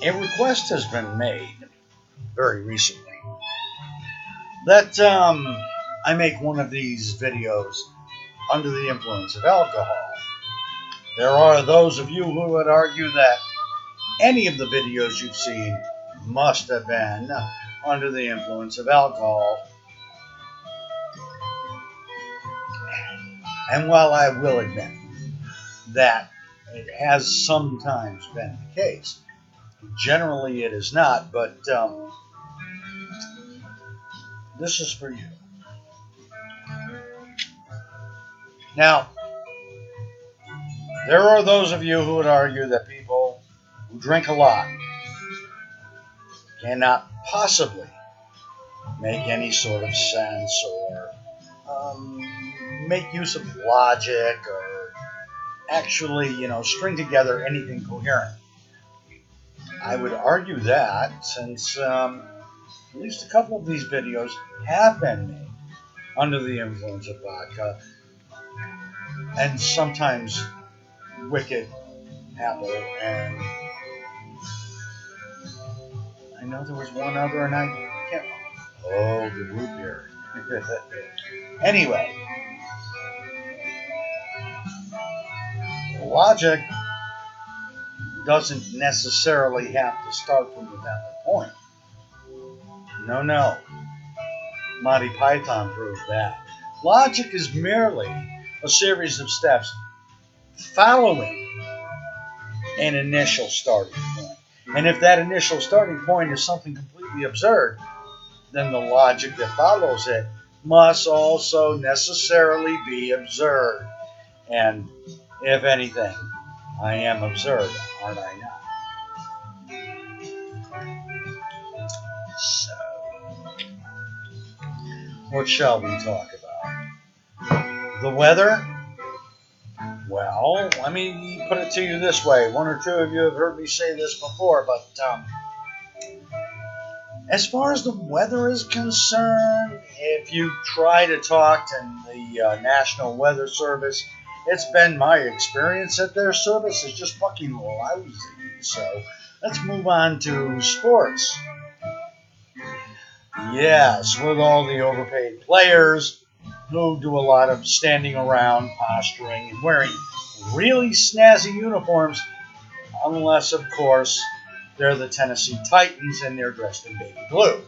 A request has been made very recently that I make one of these videos under the influence of alcohol. There are those of you who would argue that any of the videos you've seen must have been under the influence of alcohol. And while I will admit that it has sometimes been the case, generally it is not, but this is for you. Now, there are those of you who would argue that people who drink a lot cannot possibly make any sort of sense or make use of logic or actually, string together anything coherent. I would argue that since at least a couple of these videos have been made under the influence of vodka and sometimes wicked apple, and I know there was one other, and I can't. Oh, the root beer. Anyway, logic doesn't necessarily have to start from a valid point. No. Monty Python proved that. Logic is merely a series of steps following an initial starting point. And if that initial starting point is something completely absurd, then the logic that follows it must also necessarily be absurd. And if anything, I am absurd, aren't I not? So, what shall we talk about? The weather? Well, let me put it to you this way. One or two of you have heard me say this before, but as far as the weather is concerned, if you try to talk to the National Weather Service, it's been my experience that their service is just fucking lousy. So let's move on to sports. Yes, with all the overpaid players who do a lot of standing around, posturing, and wearing really snazzy uniforms, unless, of course, they're the Tennessee Titans and they're dressed in baby blue.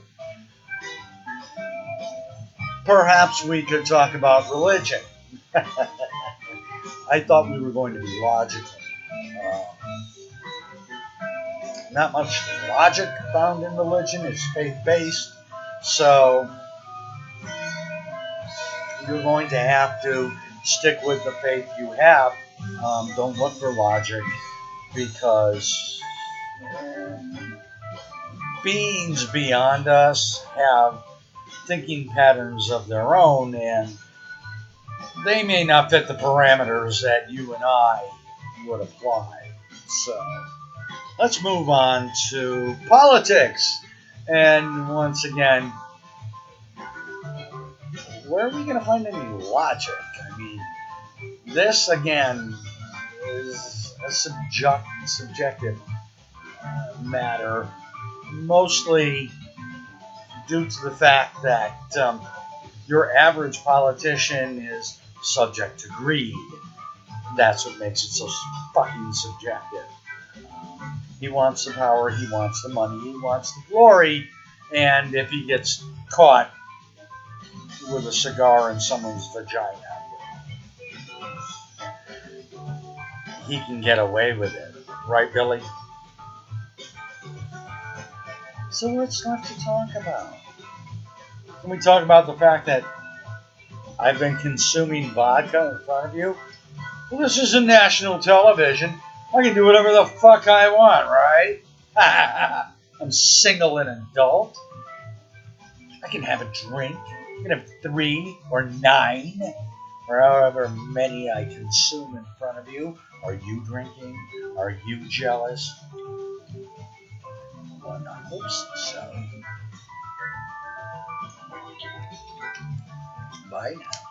Perhaps we could talk about religion. I thought we were going to be logical. Not much logic found in religion. It's faith-based. So you're going to have to stick with the faith you have. Don't look for logic because beings beyond us have thinking patterns of their own, and they may not fit the parameters that you and I would apply. So let's move on to politics. And once again, where are we going to find any logic? I mean, this again is a subjective matter, mostly due to the fact that your average politician is subject to greed. That's what makes it so fucking subjective. He wants the power, he wants the money, he wants the glory, and if he gets caught with a cigar in someone's vagina, he can get away with it. Right, Billy? So what's left to talk about? Can we talk about the fact that I've been consuming vodka in front of you? Well, this isn't national television. I can do whatever the fuck I want, right? I'm single and adult. I can have a drink. I can have 3 or 9 or however many I consume in front of you. Are you drinking? Are you jealous? Well, I hope so. Bye now.